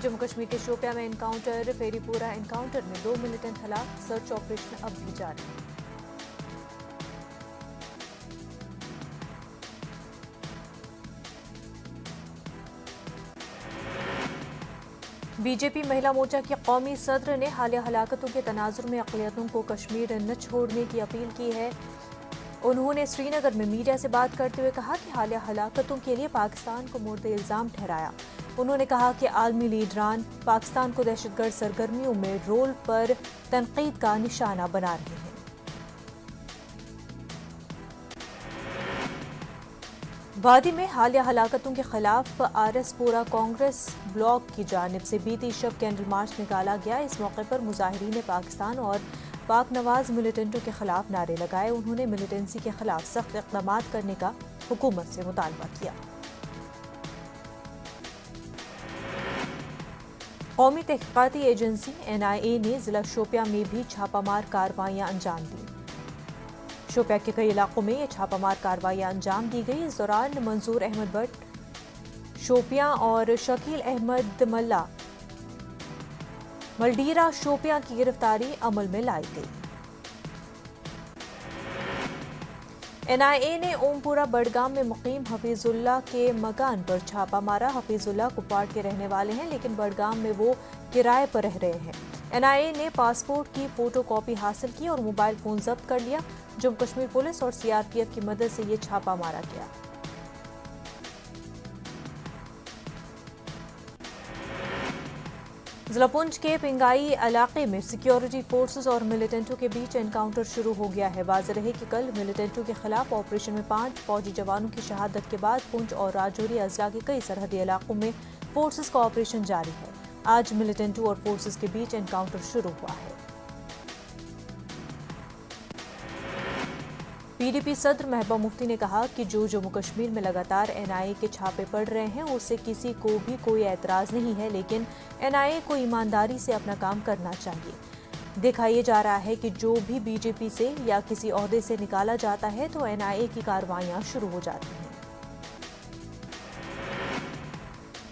जम्मू कश्मीर के शोपियां में encounter, फेरीपुरा encounter में 2 मिलिटेंट हलाक, सर्च ऑपरेशन अब भी जारी। बीजेपी महिला मोर्चा की कौमी सदर ने हालिया हलाकतों के तनाजुर में अक़लियतों को कश्मीर न छोड़ने की अपील की है। उन्होंने श्रीनगर में मीडिया से बात करते हुए कहा कि हालिया हलाकतों के लिए पाकिस्तान को मुर्द इल्ज़ाम ठहराया। उन्होंने कहा कि आलमी लीडरान पाकिस्तान को दहशतगर्द सरगर्मियों में रोल पर तनकीद का निशाना बना रहे हैं। वादी में हालिया हलाकतों के खिलाफ आरएसपुरा कांग्रेस ब्लॉक की जानिब से बीती शब कैंडल मार्च निकाला गया। इस मौके पर मुजाहिरीन ने पाकिस्तान और पाक नवाज मिलिटेंटों के खिलाफ नारे लगाए। उन्होंने मिलिटेंसी के खिलाफ सख्त इक़दाम करने का हुकूमत से मुतालबा किया। कौमी तहक़ीक़ाती एजेंसी NIA ने जिला शोपियां में भी छापामार कार्रवाइयां अंजाम दी। शोपियां के कई इलाकों में ये छापामार कार्रवाइयां अंजाम दी गई। इस दौरान मंजूर अहमद भट्ट शोपियां और शकील अहमद मलडीरा शोपियां की गिरफ्तारी अमल में लाई गई। NIA ने ओमपुरा बडगाम में मुकीम हफीजुल्लाह के मकान पर छापा मारा। हफीजुल्लाह कुपवाड़ के रहने वाले हैं, लेकिन बडगाम में वो किराए पर रह रहे हैं। NIA ने पासपोर्ट की फोटो कॉपी हासिल की और मोबाइल फोन जब्त कर लिया। जम्मू कश्मीर पुलिस और CRPF की मदद से ये छापा मारा गया। जिला पुंछ के पिंगाई इलाके में सिक्योरिटी फोर्सेस और मिलिटेंटों के बीच एनकाउंटर शुरू हो गया है। वाज़ेह रहे कि कल मिलिटेंटों के खिलाफ ऑपरेशन में 5 फौजी जवानों की शहादत के बाद पुंछ और राजौरी अजला के कई सरहदी इलाकों में फोर्सेस का ऑपरेशन जारी है। आज मिलिटेंटों और फोर्सेस के बीच एनकाउंटर शुरू हुआ है। PDP सदर महबूबा मुफ्ती ने कहा कि जो जम्मू कश्मीर में लगातार NIA के छापे पड़ रहे हैं उससे किसी को भी कोई एतराज़ नहीं है, लेकिन NIA को ईमानदारी से अपना काम करना चाहिए। देखा यह जा रहा है कि जो भी BJP से या किसी ओहदे से निकाला जाता है तो NIA की कार्रवाइयां शुरू हो जाती हैं।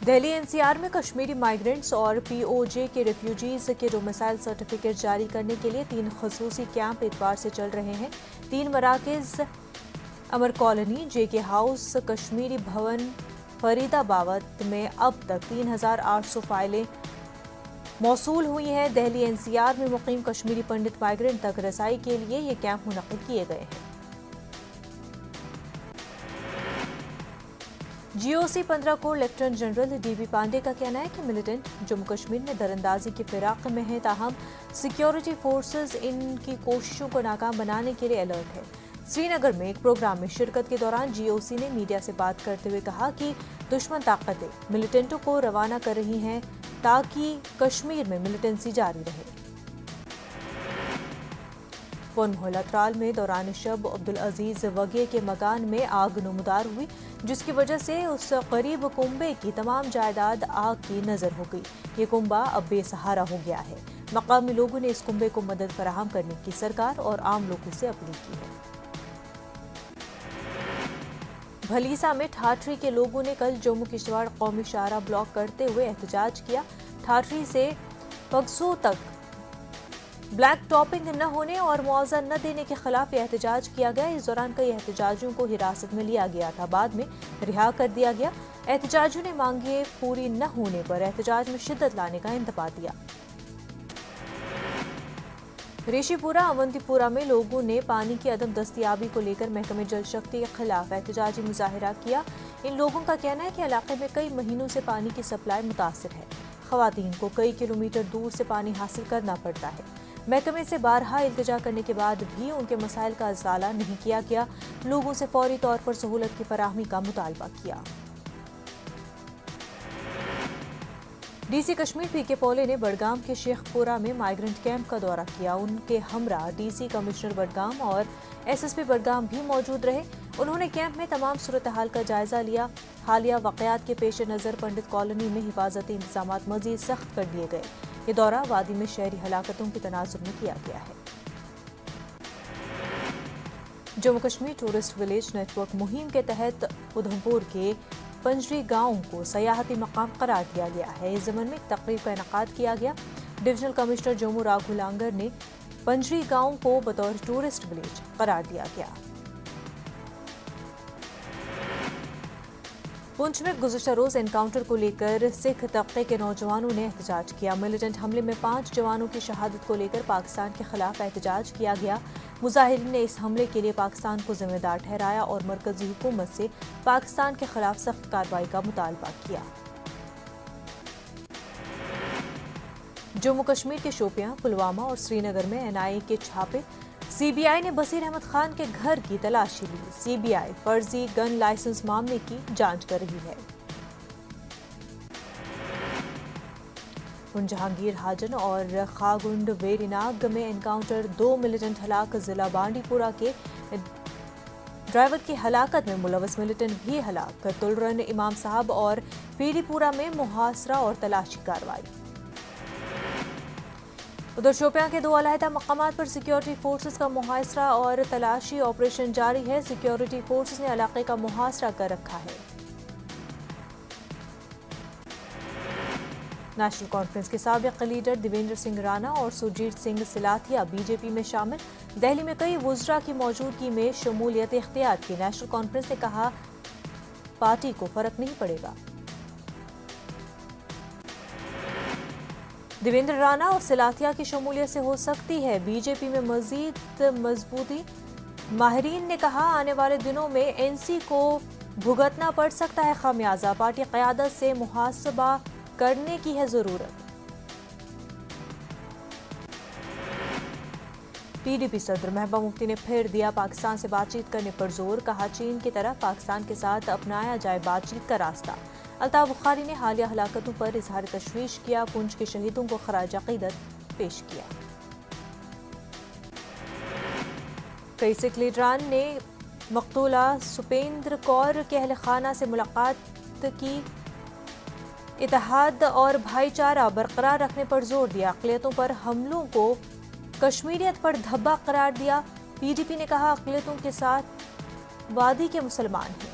दिल्ली NCR में कश्मीरी माइग्रेंट्स और POJ के रेफ्यूजीज के डोमिसाइल सर्टिफिकेट जारी करने के लिए 3 खसूसी कैंप इतवार से चल रहे हैं। 3 मराकज़ अमर कॉलोनी, JK हाउस, कश्मीरी भवन, फरीदाबाद में अब तक 3800 फाइलें मौसूल हुई हैं। दिल्ली NCR में मुकीम कश्मीरी पंडित माइग्रेंट तक रसाई के लिए ये कैंप मुनक्किद किए गए हैं। GOC 15 corps lieutenant general DB Pandey का कहना है कि मिलिटेंट जम्मू कश्मीर में दरअंदाजी के फिराक में है, ताहम सिक्योरिटी फोर्सेस इनकी कोशिशों को नाकाम बनाने के लिए अलर्ट है। श्रीनगर में एक प्रोग्राम में शिरकत के दौरान GOC ने मीडिया से बात करते हुए कहा कि दुश्मन ताकतें मिलिटेंटों को रवाना कर रही हैं ताकि कश्मीर में मिलिटेंसी जारी रहे। पुन मोहल्ला त्राल में दौरान शब अब्दुल अजीज वगे के मकान में आग नमूदार हुई, जिसकी वजह से उस गरीब कुंबे की तमाम जायदाद आग की नजर हो गई। ये कुंबा अब बेसहारा हो गया है। मकामी लोगों ने इस कुंबे को मदद फराहम करने की सरकार और आम लोगों से अपील की है। भलीसा में ठाठरी के लोगों ने कल जम्मू किश्तवाड़ कौमी शाहराह ब्लॉक करते हुए एहतजाज किया। ठाठरी से पगसू तक ब्लैक टॉपिंग न होने और मुआवजा न देने के खिलाफ एहतजाज किया गया। इस दौरान कई एहतजाजियों को हिरासत में लिया गया था, बाद में रिहा कर दिया गया। एहतजाजियों ने मांगे पूरी न होने पर एहतजाज में शिद्दत लाने का इंतबा दिया। रेशीपुरा अवंतीपुरा में लोगों ने पानी की अदम दस्तयाबी को लेकर महकमे जल शक्ति के खिलाफ एहतजाजी मुजाहिरा किया। इन लोगों का कहना है कि इलाके में कई महीनों से पानी की सप्लाई मुतासिर है। खवातीन को कई किलोमीटर दूर से पानी हासिल करना पड़ता है। महकमे से बारहा इल्तिजा करने के बाद भी उनके मसाइल का इज़ाला नहीं किया गया। लोगों से फौरी तौर पर सहूलत की फराहमी का मुतालबा किया। DC कश्मीर PK पोले ने बडगाम के शेखपुरा में माइग्रेंट कैंप का दौरा किया। उनके हमरा DC कमिश्नर बडगाम और SSP बडगाम भी मौजूद रहे। उन्होंने कैंप में तमाम सूरत हाल का जायजा लिया। हालिया वाक़यात के पेश नज़र पंडित कॉलोनी में हिफाजती इंतजाम मज़ीद सख्त कर दिए गए। ये दौरा वादी में शहरी हलाकतों के तनाजुर में किया गया है। Jammu Kashmir tourist village network मुहिम के तहत उधमपुर के पंजरी गांव को सयाहती मकाम करार दिया गया है। इस ज़मन में एक तकरीब का इनेकाद किया गया। डिविजनल कमिश्नर जम्मू राघु लांगर ने पंजरी गांव को बतौर टूरिस्ट विलेज करार दिया गया। पुंछ में गुज़श्ता रोज एनकाउंटर को लेकर सिख तबके के नौजवानों ने एहतजाज किया। मिलिटेंट हमले में 5 जवानों की शहादत को लेकर पाकिस्तान के खिलाफ एहतजाज किया गया। मुजाहिरीन ने इस हमले के लिए पाकिस्तान को जिम्मेदार ठहराया और मरकजी हुकूमत से पाकिस्तान के खिलाफ सख्त कार्रवाई का मुतालबा किया। जम्मू कश्मीर के शोपियां, पुलवामा और श्रीनगर में एनआईए के छापे। सीबीआई ने बसीर अहमद खान के घर की तलाशी ली। सीबीआई फर्जी गन लाइसेंस मामले की जांच कर रही है। जहांगीर हाजन और खागुंड वेरीनाग में एनकाउंटर, 2 मिलिटेंट हलाक। जिला बांडीपुरा के ड्राइवर की हलाकत में मुलवस मिलिटेंट भी हलाक। तुलरन इमाम साहब और पीरीपुरा में मुहासरा और तलाशी कार्रवाई। उधर शोपियां के 2 अलहदा मकामात पर सिक्योरिटी फोर्सेस का मुहासरा और तलाशी ऑपरेशन जारी है। सिक्योरिटी फोर्सेस ने इलाके का मुहासरा कर रखा है। नेशनल कॉन्फ्रेंस के साबिक लीडर देवेंद्र सिंह राणा और सुरजीत सिंह सिलाथिया बीजेपी में शामिल। दिल्ली में कई वुज़रा की मौजूदगी में शमूलियत इख्तियार की। नेशनल कॉन्फ्रेंस ने कहा पार्टी को फर्क नहीं पड़ेगा। देवेंद्र राणा और सिलाथिया की शमूलियत से हो सकती है बीजेपी में मजीद मजबूती। माहिरीन ने कहा आने वाले दिनों में एनसी को भुगतना पड़ सकता है खामियाजा। पार्टी क़यादत से मुहासबा करने की है जरूरत। पीडीपी सदर महबूबा मुफ्ती ने फिर दिया पाकिस्तान से बातचीत करने पर जोर। कहा चीन की तरह पाकिस्तान के साथ अपनाया जाए बातचीत का रास्ता। अल्ताफ बुखारी ने हालिया हलाकतों पर इजहार तशवीश किया। पुंछ के शहीदों को खराज अकीदत पेश किया। कई सिख लीडरान ने मकतूला सुपेंद्र कौर के अहल खाना से मुलाकात की। इत्तेहाद और भाईचारा बरकरार रखने पर जोर दिया। अक़लियतों पर हमलों को कश्मीरियत पर धब्बा करार दिया। पीडीपी ने कहा अक़लियतों के साथ वादी के मुसलमान हैं।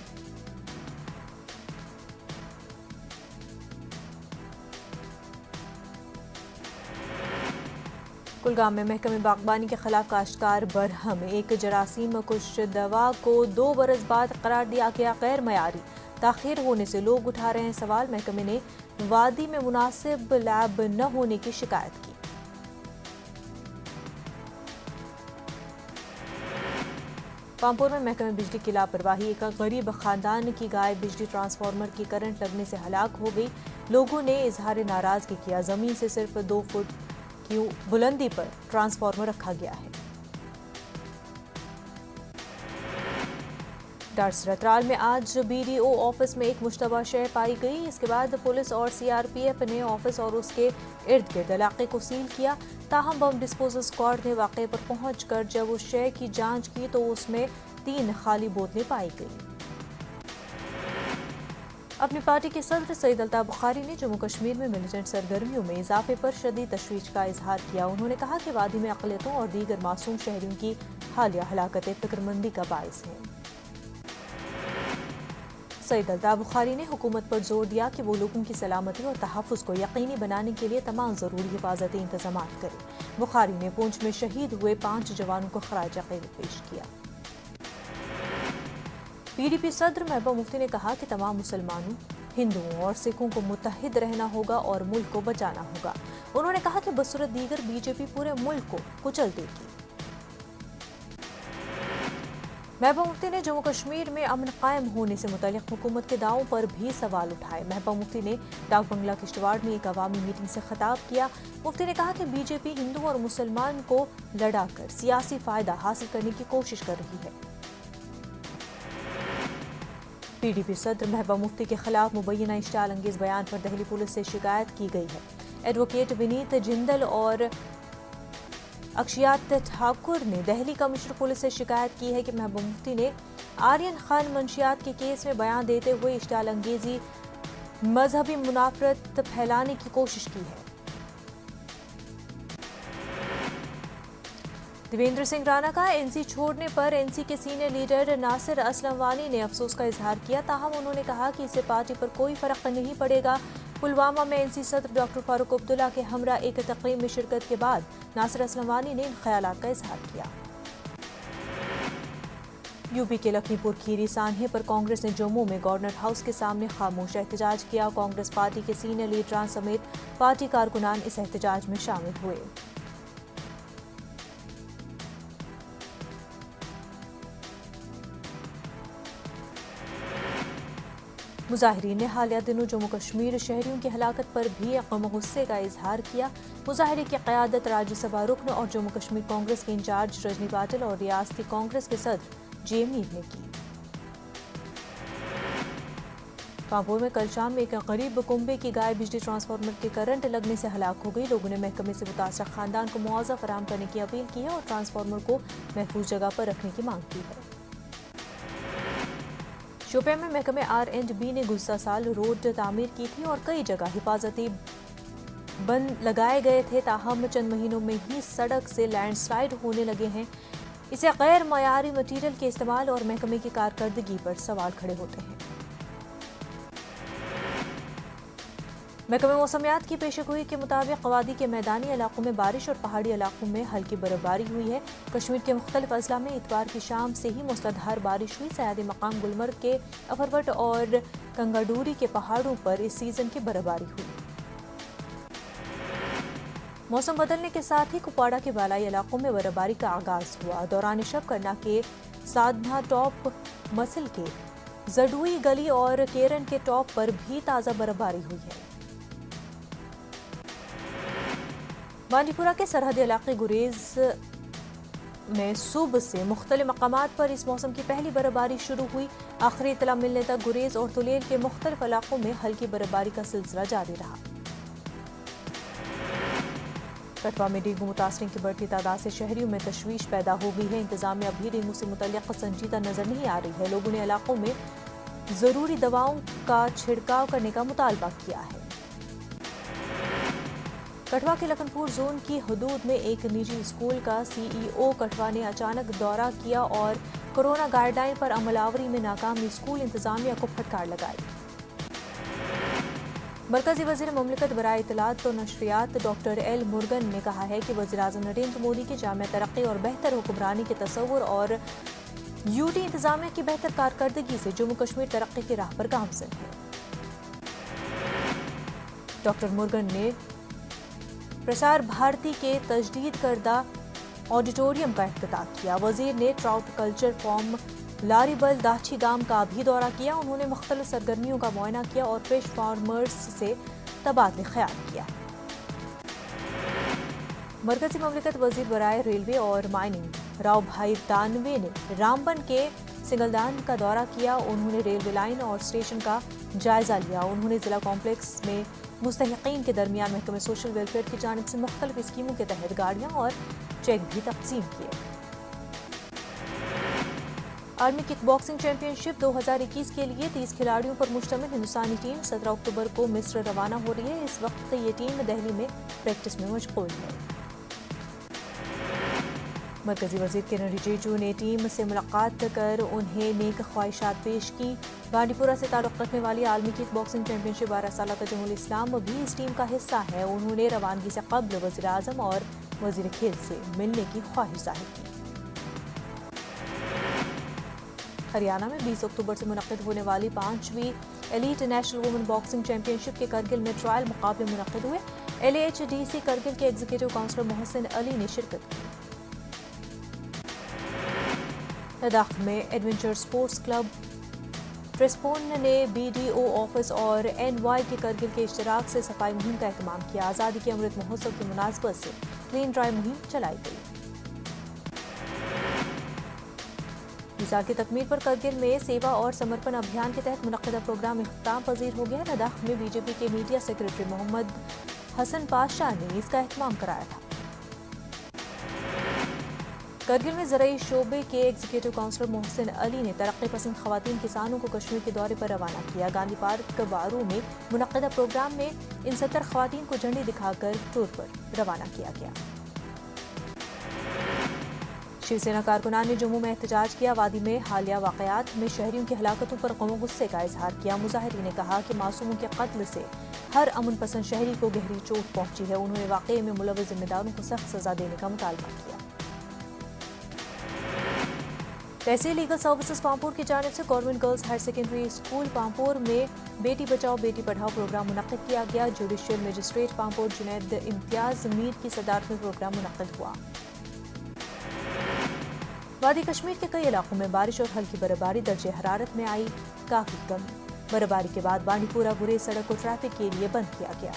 कुलगाम में महकमे बागबानी के खिलाफ काश्तकार बरहम। एक जरासीम कुश दवा को 2 बरस बाद करार दिया गया गैर मयारी। ताखीर होने से लोग उठा रहे हैं सवाल। महकमे ने वादी में मुनासिब लैब न होने की शिकायत की। पामपुर में महकमे बिजली की लापरवाही। एक गरीब खानदान की गाय बिजली ट्रांसफार्मर की करंट लगने से हलाक हो गई। लोगों ने इजहार नाराजगी किया। जमीन से सिर्फ 2 फुट की बुलंदी पर ट्रांसफार्मर रखा गया है। डार्स रतराल में आज बीडीओ ऑफिस में एक मुश्तबा शय पाई गई। इसके बाद पुलिस और सीआरपीएफ ने ऑफिस और उसके इर्द गिर्द इलाके को सील किया। ताहम बम डिस्पोजल स्क्वाड ने वाक़े पर पहुंचकर जब उस शय की जांच की तो उसमें 3 खाली बोतलें पाई गई। अपनी पार्टी के सदर सईद अल्ताफ बुखारी ने जम्मू कश्मीर में मिलिटेंट सरगर्मियों में इजाफे पर शदीद तशवीश का इजहार किया। उन्होंने कहा कि वादी में अक़लियतों और दीगर मासूम शहरियों की हालिया हलाकतें फिक्रमंदी का बाइस हैं। सईद अल्ताफ बुखारी ने हुकूमत पर जोर दिया कि वो लोगों की सलामती और तहफ़्फ़ुज़ को यकीनी बनाने के लिए तमाम ज़रूरी हिफाजती इंतजाम करे। बुखारी ने पुंछ में शहीद हुए 5 जवानों को खराज अक़ीदत पेश किया। पीडीपी सदर महबूबा मुफ्ती ने कहा कि तमाम मुसलमानों, हिंदुओं और सिखों को मुत्तहिद रहना होगा और मुल्क को बचाना होगा। उन्होंने कहा कि बसूरत दीगर बीजेपी पूरे मुल्क को कुचल देगी। महबूबा मुफ्ती ने जम्मू कश्मीर में अमन कायम होने से मुतल्लिक़ हुकूमत के दावों पर भी सवाल उठाए। महबूबा मुफ्ती ने डाक बंगला किश्तवाड़ में एक अवामी मीटिंग से खिताब किया। मुफ्ती ने कहा कि बीजेपी हिंदू और मुसलमान को लड़ाकर सियासी फायदा हासिल करने की कोशिश कर रही है। पीडीपी सदर महबूबा मुफ्ती के खिलाफ मुबैना इश्तिआल अंगेज बयान पर दिल्ली पुलिस से शिकायत की गई है। एडवोकेट विनीत जिंदल और अक्षयात ठाकुर ने दिल्ली कमिश्नर पुलिस से शिकायत की है कि महबूबा मुफ्ती ने आर्यन खान मंशियात के केस में बयान देते हुए इश्तिआल अंगेजी मजहबी मुनाफरत फैलाने की कोशिश की है। देवेंद्र सिंह राणा का एनसी छोड़ने पर एनसी के सीनियर लीडर नासिर असलम वानी ने अफसोस का इजहार किया। ताहम उन्होंने कहा कि इससे पार्टी पर कोई फर्क नहीं पड़ेगा। पुलवामा में एनसी सदर डॉक्टर फारूक अब्दुल्ला के हमरा एक तकरीब में शिरकत के बाद नासिर असलम वानी ने इन ख्यालात का इजहार किया। यूपी के लखीमपुर खीरी सान्हे पर कांग्रेस ने जम्मू में गवर्नर हाउस के सामने खामोश एहतजाज किया। कांग्रेस पार्टी के सीनियर लीडरान समेत पार्टी कारकुनान इस एहतजाज में शामिल हुए। मुजाहिरीन ने हालिया दिनों जम्मू कश्मीर शहरियों की हलाकत पर भी गम गुस्से का इजहार किया। मुजाहिरे की क़यादत राज्यसभा रुकन और जम्मू कश्मीर कांग्रेस के इंचार्ज रजनी पाटिल और रियासती कांग्रेस के सदर जेएम मीर ने की। कानपुर में कल शाम एक गरीब कुंबे की गाय बिजली ट्रांसफार्मर के करंट लगने से हलाक हो गई। लोगों ने महकमे से मुतासरा खानदान को मुआवजा फराहम करने की अपील की है और ट्रांसफार्मर को महफूज जगह पर रखने की मांग की है। शोपियां में महकमे R&B ने गुज़श्ता साल रोड तामीर की थी और कई जगह हिफाजती बंद लगाए गए थे। ताहम चंद महीनों में ही सड़क से लैंडस्लाइड होने लगे हैं। इसे गैर मयारी मटीरियल के इस्तेमाल और महकमे की कारकर्दगी पर सवाल खड़े होते हैं। महकमे मौसमियात की पेशगोई के मुताबिक वादी के मैदानी इलाकों में बारिश और पहाड़ी इलाकों में हल्की बर्फबारी हुई है। कश्मीर के मुख्तलिफ अजला में इतवार की शाम से ही मूसलाधार बारिश हुई। सयादी मकाम गुलमर्ग के अफरवट और कंगाडूरी के पहाड़ों पर इस सीजन की बर्फबारी हुई। मौसम बदलने के साथ ही कुपवाड़ा के बालाई इलाकों में बर्फबारी का आगाज हुआ। दौरान शब करना के साधना टॉप, मसल के जडुई गली और केरन के टॉप पर भी ताज़ा बर्फबारी हुई है। बांडीपुरा के सरहदी इलाके गुरेज में सुबह से मुख्तलिफ मकामात पर इस मौसम की पहली बर्फबारी शुरू हुई। आखिरी इतला मिलने तक गुरेज और तुलेल के मुख्तलिफ इलाकों में हल्की बर्फबारी का सिलसिला जारी रहा। कठवा में डेंगू मुतासरीन की बढ़ती तादाद से शहरियों में तशवीश पैदा हो गई है। इंतजामिया भी डेंगू से मुतल्लिक़ संजीदा नजर नहीं आ रही है। लोगों ने इलाकों में जरूरी दवाओं का छिड़काव करने का मुतालबा किया है। कठवा के लखनपुर जोन की हदूद में एक निजी स्कूल का CEO कठवा ने अचानक दौरा किया और कोरोना गाइडलाइन पर अमलावरी में नाकामी स्कूल इंतजामिया को फटकार लगाई। मरकजी वजीर मुमलिकत बराए इत्तलात और नशरियात डॉक्टर एल मुर्गन ने कहा है कि वज़ीर-ए-आज़म नरेंद्र मोदी के जामिया तरक्की और बेहतर हुक्मरानी के तसव्वुर और यूटी इंतजामिया की बेहतर कारकर्दगी से जम्मू कश्मीर तरक्की की राह पर गामज़न है। डॉक्टर मुर्गन ने प्रसार भारती के तजदीद करदा ऑडिटोरियम का इफ्तिताह किया। वजीर ने ट्राउट कल्चर फार्म लारीबल दाची गांव का भी दौरा किया। उन्होंने मुख्तलिफ सरगर्मियों का मुआयना किया और फिश फार्मर्स से तबादले ख्याल किया। मरकजी मुमलिकत वजीर बराए रेलवे और माइनिंग राव भाई दानवे ने रामबन के सिंगलदान का दौरा किया। उन्होंने रेलवे लाइन और स्टेशन का जायजा लिया। उन्होंने जिला कॉम्प्लेक्स में मुस्तहिकीन के दरमियान महकमे सोशल वेलफेयर की जानिब से मुख्तलिफ स्कीमों के तहत गाड़ियाँ और चेक भी तकसीम किए। आर्मी किक बॉक्सिंग चैंपियनशिप 2021 के लिए 30 खिलाड़ियों पर मुश्तमिल हिंदुस्तानी टीम 17 अक्टूबर को मिस्र रवाना हो रही है। इस वक्त ये टीम दिल्ली में प्रैक्टिस में मशगूल है। मरकजी वजीर किरण रिजिजू ने टीम से मुलाकात कर उन्हें नेक ख्वाहिशात पेश की। बांडीपुरा से ताल्लुक़ रखने वाली आलमी किक बॉक्सिंग चैंपियनशिप 12 साल तजमुल इस्लाम भी इस टीम का हिस्सा है। उन्होंने रवानगी से कब्ल वज़ीर आज़म और वज़ीर खेल से मिलने की ख्वाहिश जाहिर की। हरियाणा में 20 अक्टूबर से मुनक़्क़िद होने वाली 5वीं elite national women boxing championship के करगिल में ट्रायल मुकाबले मुनक़्क़िद हुए। LHDC करगिल के एग्जीक्यूटिव काउंसलर मोहसिन अली ने शिरकत की। लद्दाख में एडवेंचर स्पोर्ट्स क्लब ट्रेस्पोन ने BDO ऑफिस और NY के करगिल के इश्तराक से सफाई मुहिम का एहतमाम किया। आज़ादी के अमृत महोत्सव की मुनासबत से क्लीन ड्राई मुहिम चलाई गई। मिसाल की तकमील पर करगिल में सेवा और समर्पण अभियान के तहत मुनक़्क़िदा प्रोग्राम इख्तिताम पजीर हो गया। लद्दाख में BJP के मीडिया सेक्रेटरी मोहम्मद हसन पाशा ने इसका एहतमाम कराया था। करगिल में ज़राई शोबे के एग्जीक्यूटिव काउंसलर मोहसिन अली ने तरक्की पसंद ख़वातीन किसानों को कश्मीर के दौरे पर रवाना किया। गांधी पार्क बारू में मुनक़्क़िदा प्रोग्राम में इन 70 ख़वातीन को झंडी दिखाकर टूर पर रवाना किया गया। शिव सेना कारकुनान ने जम्मू में एहतजाज किया। वादी में हालिया वाकयात में शहरियों की हलाकतों पर गम गुस्से का इजहार किया। मुजाहिरीन ने कहा कि मासूमों के कत्ल से हर अमन पसंद शहरी को गहरी चोट पहुंची है। उन्होंने वाकये में मुलव्वस जिम्मेदारों को सख्त सजा देने का मुतालबा किया। तहसील लीगल सर्विसेज पामपुर की जानिब से government girls higher secondary school Pampore में बेटी बचाओ बेटी पढ़ाओ प्रोग्राम मुनक्किद किया गया। जुडिशियल मजिस्ट्रेट पामपुर जुनैद इम्तियाज मीर की सदारत में प्रोग्राम मुनक्किद हुआ। वादी कश्मीर के कई इलाकों में बारिश और हल्की बर्फबारी, दर्जे हरारत में आई काफी कमी। बर्फबारी के बाद बांडीपुरा गुरेज सड़क को ट्रैफिक के लिए बंद किया गया।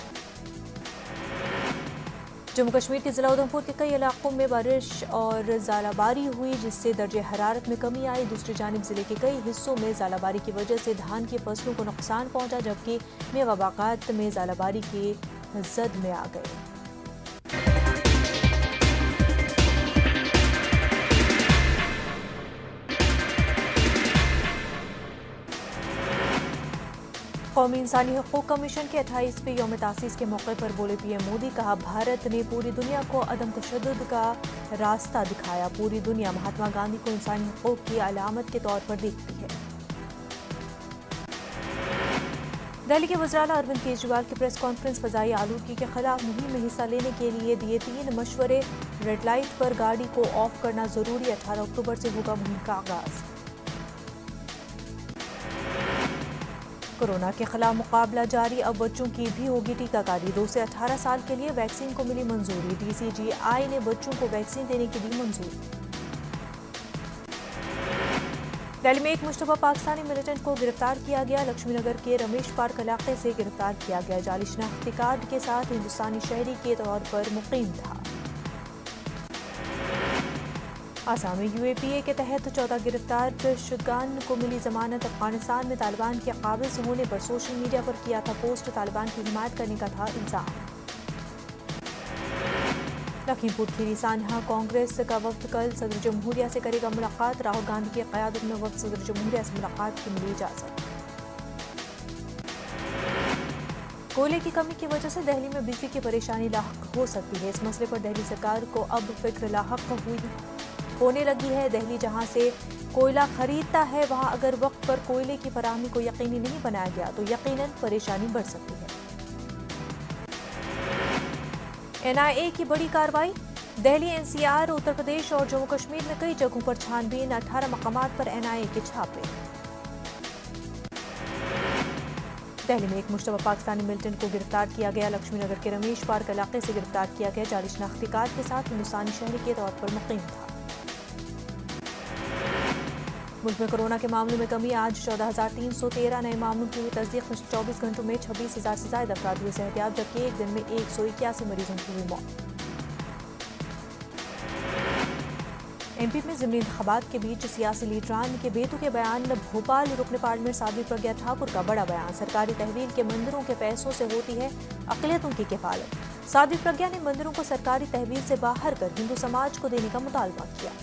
जम्मू कश्मीर के जिला उधमपुर के कई इलाकों में बारिश और ज़ालाबारी हुई, जिससे दर्जे हरारत में कमी आई। दूसरी जानिब जिले के कई हिस्सों में ज़ालाबारी की वजह से धान की फसलों को नुकसान पहुंचा, जबकि मेवा बागात में ज़ालाबारी के जद में आ गए। कौमी इंसानी हकूक़ कमीशन के 28वें यौम तासीस के मौके पर बोले पीएम मोदी, कहा भारत ने पूरी दुनिया को अदम तशद्दुद का रास्ता दिखाया। पूरी दुनिया महात्मा गांधी को इंसानी हकूक़ की अलामत के तौर पर देखती है। दिल्ली के वज़ीर अरविंद केजरीवाल की प्रेस कॉन्फ्रेंस फ़ज़ाई आलूदगी के खिलाफ मुहिम में हिस्सा लेने के लिए दिए 3 मशवरे। रेड लाइट पर गाड़ी को ऑफ करना जरूरी, 18 अक्टूबर से होगा मुहिम का आगाज। कोरोना के खिलाफ मुकाबला जारी, अब बच्चों की भी होगी टीकाकारी। 2 से 18 साल के लिए वैक्सीन को मिली मंजूरी। DCGI ने बच्चों को वैक्सीन देने की दी मंजूरी। दिल्ली में एक मुश्तबा पाकिस्तानी मिलिटेंट को गिरफ्तार किया गया। लक्ष्मी नगर के रमेश पार्क इलाके से गिरफ्तार किया गया। जाली शनाख्ती कार्ड के साथ हिंदुस्तानी शहरी के तौर पर मुकीम था। आसाम में UAPA के तहत 14 गिरफ्तार शुदगान को मिली जमानत। अफगानिस्तान में तालिबान के काबिज होने पर सोशल मीडिया पर किया था पोस्ट, तालिबान की हिमायत करने का था इल्जाम। लखीमपुर खीरी सान्हा कांग्रेस का वफ्द कल सदर जमहूरिया से करेगा मुलाकात। राहुल गांधी की क़यादत में वफ्द सदर जमहूरिया से मुलाकात की मिली इजाजत। कोयले की कमी की वजह से दिल्ली में बिजली की परेशानी लाहक हो सकती है। इस मसले पर दिल्ली सरकार को अब फिक्र लाहक होने लगी है। दिल्ली जहां से कोयला खरीदता है, वहां अगर वक्त पर कोयले की फराहमी को यकीनी नहीं बनाया गया तो यकीनन परेशानी बढ़ सकती है। NIA की बड़ी कार्रवाई, दिल्ली, NCR, उत्तर प्रदेश और जम्मू कश्मीर में कई जगहों पर छानबीन, 18 मकामात पर NIA के छापे। दिल्ली में एक मुश्तबा पाकिस्तानी मिलिटेंट को गिरफ्तार किया गया। लक्ष्मी नगर के रमेश पार्क इलाके से गिरफ्तार किया गया। जाली शनाख्ती कार्ड के साथ हिंदुस्तानी शहरी के तौर पर मुकीम था। मुल्क में कोरोना के मामलों में कमी, आज 14,313 नए मामलों की हुई तस्दीक। 24 घंटों में 26,000 से ज्यादा अफराद हुए सेहतियाब, जबकि एक दिन में 181 मरीजों की हुई मौत। MP में ज़िमनी इंतखाबात के बीच सियासी लीडरान के बेतुके बयान। भोपाल रुकन पार्लियामेंट साध्वी प्रज्ञा ठाकुर का बड़ा बयान, सरकारी तहवील के मंदिरों के पैसों से होती है अक़लियतों की किफ़ालत। साध्वी प्रज्ञा ने मंदिरों को सरकारी तहवील से बाहर कर हिंदू समाज को देने का मुतालबा किया।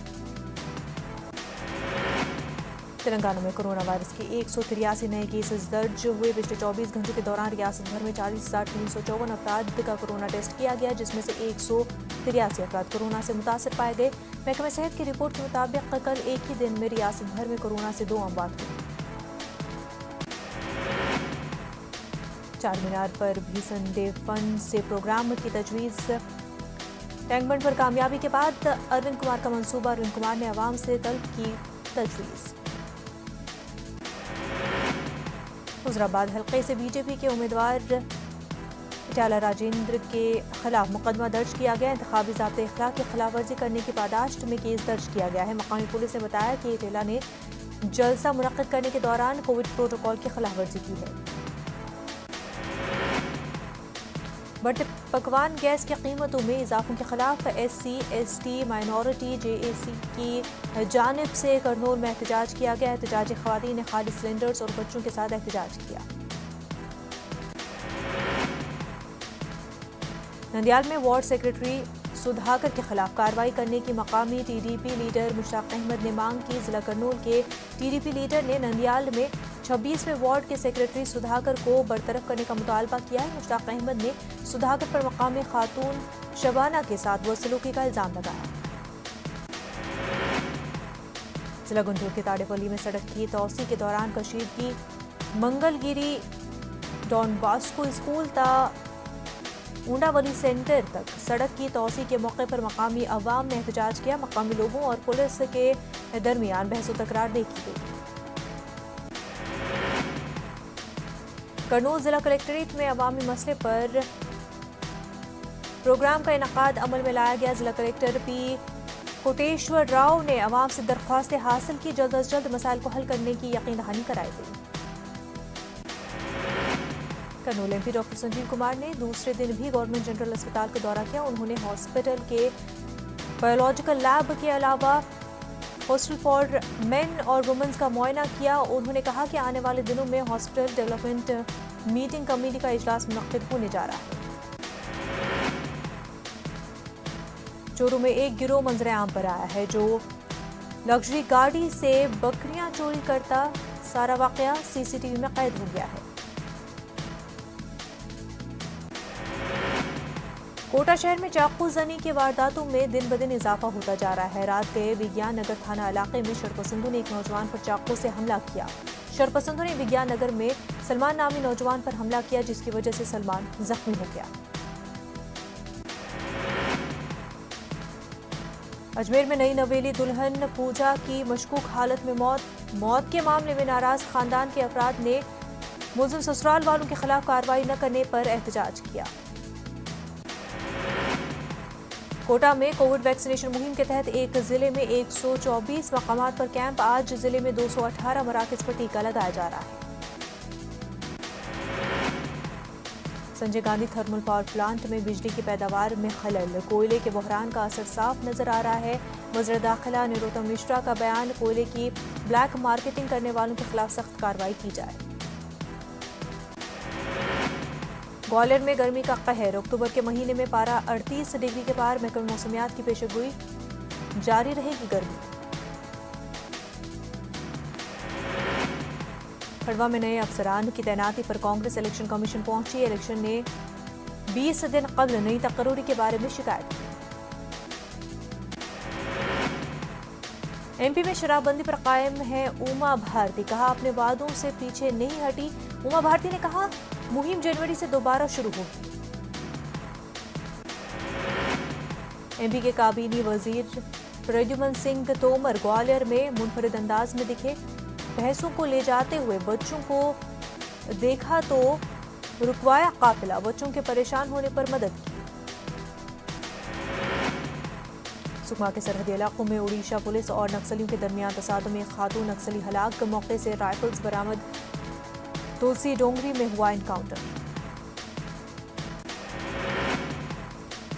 तेलंगाना में कोरोना वायरस के 183 नए केसेस दर्ज हुए। पिछले 24 घंटों के दौरान रियासत भर में 40,354 अफराद का कोरोना टेस्ट किया गया, जिसमें से 183 अफराद कोरोना से मुतासर पाए गए। महकमा सेहत की रिपोर्ट के मुताबिक कल एक ही दिन में रियासत भर में कोरोना से 2 अमवात हुई। चार मीनार पर भी संडे फन से प्रोग्राम की तजवीज़। टैंक बंड पर कामयाबी के बाद अरविंद कुमार का मंसूबा, अरविंद कुमार ने आवाम से तलब की तजवीज़। हुजराबाद हल्के से बीजेपी के उम्मीदवार इटाला राजेंद्र के खिलाफ मुकदमा दर्ज किया गया। इंतखाबी ज़ाब्ते इखलाक की खिलाफ वर्जी करने की पादाश्त में केस दर्ज किया गया है। मकामी पुलिस ने बताया कि इटाला ने जलसा मुनक्किद करने के दौरान कोविड प्रोटोकॉल की खिलाफ वर्जी की है। बढ़ते पकवान गैस की कीमतों में इजाफों के खिलाफ SC, ST, माइनॉरिटी JAC की जानिब से करनूल में एहतजाज किया गया। एहतजाजी ख़वातीन ने खाली सिलेंडर्स और बच्चों के साथ एहतजाज किया। नंदियाल में वार्ड सेक्रेटरी सुधाकर के खिलाफ कार्रवाई करने की मकामी TDP लीडर मुश्ताक अहमद ने मांग की। जिला करनूल के TDP लीडर ने नंदियाल में 26वें वार्ड के सेक्रेटरी सुधाकर को बरतरफ करने का मुतालबा किया है। मुश्ताक अहमद ने सुधाकर पर मकामी खातून शबाना के साथ बदसलूकी का इल्जाम लगाया। ضلع گنٹور کے تاڑیپلی میں سڑک کی توسیع کے دوران کشیدگی، منگلگیری ڈان باسکو اسکول تا اونڈاولی سینٹر تک سڑک کی توسیع کے موقع پر مقامی عوام نے احتجاج کیا۔ مقامی لوگوں اور پولیس کے درمیان بحث و تکرار دیکھی گئی۔ کرنول ضلع کلکٹریٹ میں عوامی مسئلے پر پروگرام کا انعقاد عمل میں لایا گیا۔ ضلع کلکٹر پی کوٹیشور راؤ نے عوام سے درخواستیں حاصل کی، جلد از جلد مسائل کو حل کرنے کی یقین دہانی کرائی گئی۔ Kurnool M P doctor Sanjeev Kumar نے دوسرے دن بھی گورنمنٹ جنرل اسپتال کا دورہ کیا۔ انہوں نے ہاسپٹل کے بایولوجیکل لیب کے علاوہ ہاسٹل فار مین اور وومنز کا معائنہ کیا۔ انہوں نے کہا کہ آنے والے دنوں میں ہاسپٹل ڈیولپمنٹ میٹنگ کمیٹی کا اجلاس منعقد ہونے جا رہا ہے۔ چوروں میں ایک گروہ منظر عام پر آیا ہے جو لگژری گاڑی سے بکریاں چوری کرتا۔ سارا واقعہ سی سی ٹی وی میں قید ہو گیا ہے۔ کوٹا شہر میں چاقو زنی کے وارداتوں میں دن بدن اضافہ ہوتا جا رہا ہے۔ رات گئے وگیان نگر تھانہ علاقے میں شرپسندوں نے ایک نوجوان پر چاقو سے حملہ کیا۔ شرپسندوں نے وگیان نگر میں سلمان نامی نوجوان پر حملہ کیا، جس کی وجہ سے سلمان زخمی ہو گیا۔ اجمیر میں نئی نویلی دلہن پوجا کی مشکوک حالت میں موت کے معاملے میں ناراض خاندان کے افراد نے ملزم سسرال والوں کے خلاف کارروائی نہ کرنے پر احتجاج کیا۔ کوٹا میں کووڈ ویکسینیشن مہم کے تحت ایک ضلع میں 124 مقامات پر کیمپ۔ آج ضلع میں 218 مراکز پر ٹیکہ لگایا جا رہا ہے۔ Sanjay Gandhi thermal power plant میں بجلی کی پیداوار میں خلل، کوئلے کے بحران کا اثر صاف نظر آ رہا ہے۔ وزیر داخلہ نروتم مشرا کا بیان، کوئلے کی بلیک مارکیٹنگ کرنے والوں کے خلاف سخت کارروائی کی جائے۔ گوالر میں گرمی کا قہر، اکتوبر کے مہینے میں پارہ 38 ڈگری کے پار۔ محکمہ موسمیات کی پیشن گوئی، جاری رہے گی گرمی۔ کھڑوا میں نئے افسران کی تعیناتی پر کانگریس الیکشن کمیشن پہنچی۔ الیکشن نے 20 دن قبل نئی تقرری کے بارے میں شکایت کی۔ ایم پی میں شراب بندی پر قائم ہے اوما بھارتی، کہا اپنے وعدوں سے پیچھے نہیں ہٹی۔ اوما بھارتی نے کہا مہم جنوری سے دوبارہ شروع ہوگی۔ ایم پی کے کابینی وزیر پردیومن سنگھ تومر گوالر میں منفرد انداز میں دکھے۔ بھینسوں کو لے جاتے ہوئے بچوں کو دیکھا تو رکوایا قافلہ، بچوں کے پریشان ہونے پر مدد کی۔ سکما کے سرحدی علاقوں میں اڑیشہ پولیس اور نکسلیوں کے درمیان تصادم میں خاتون نکسلی ہلاک، موقع سے رائفلز برآمد۔ تلسی ڈونگری میں ہوا انکاؤنٹر۔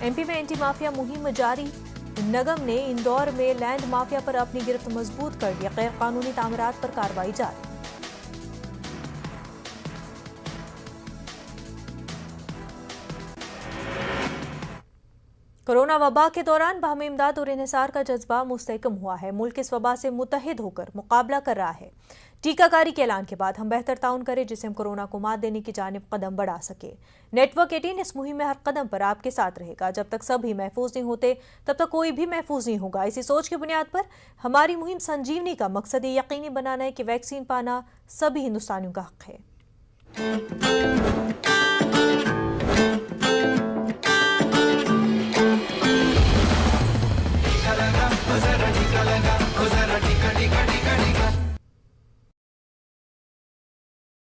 ایم پی میں اینٹی مافیا مہم جاری، نگم نے اندور میں لینڈ مافیا پر اپنی گرفت مضبوط کر دیا، غیر قانونی تعمیرات پر کارروائی جاری۔ کورونا وبا کے دوران باہمی امداد اور انحصار کا جذبہ مستحکم ہوا ہے۔ ملک اس وبا سے متحد ہو کر مقابلہ کر رہا ہے۔ ٹیکہ کاری کے اعلان کے بعد ہم بہتر تعاون کریں جس سے ہم کورونا کو مات دینے کی جانب قدم بڑھا سکے۔ نیٹ ورک 18 اس مہم میں ہر قدم پر آپ کے ساتھ رہے گا۔ جب تک سبھی محفوظ نہیں ہوتے تب تک کوئی بھی محفوظ نہیں ہوگا۔ اسی سوچ کی بنیاد پر ہماری مہم سنجیونی کا مقصد یہ یقینی بنانا ہے کہ ویکسین پانا سبھی ہندوستانیوں کا حق ہے۔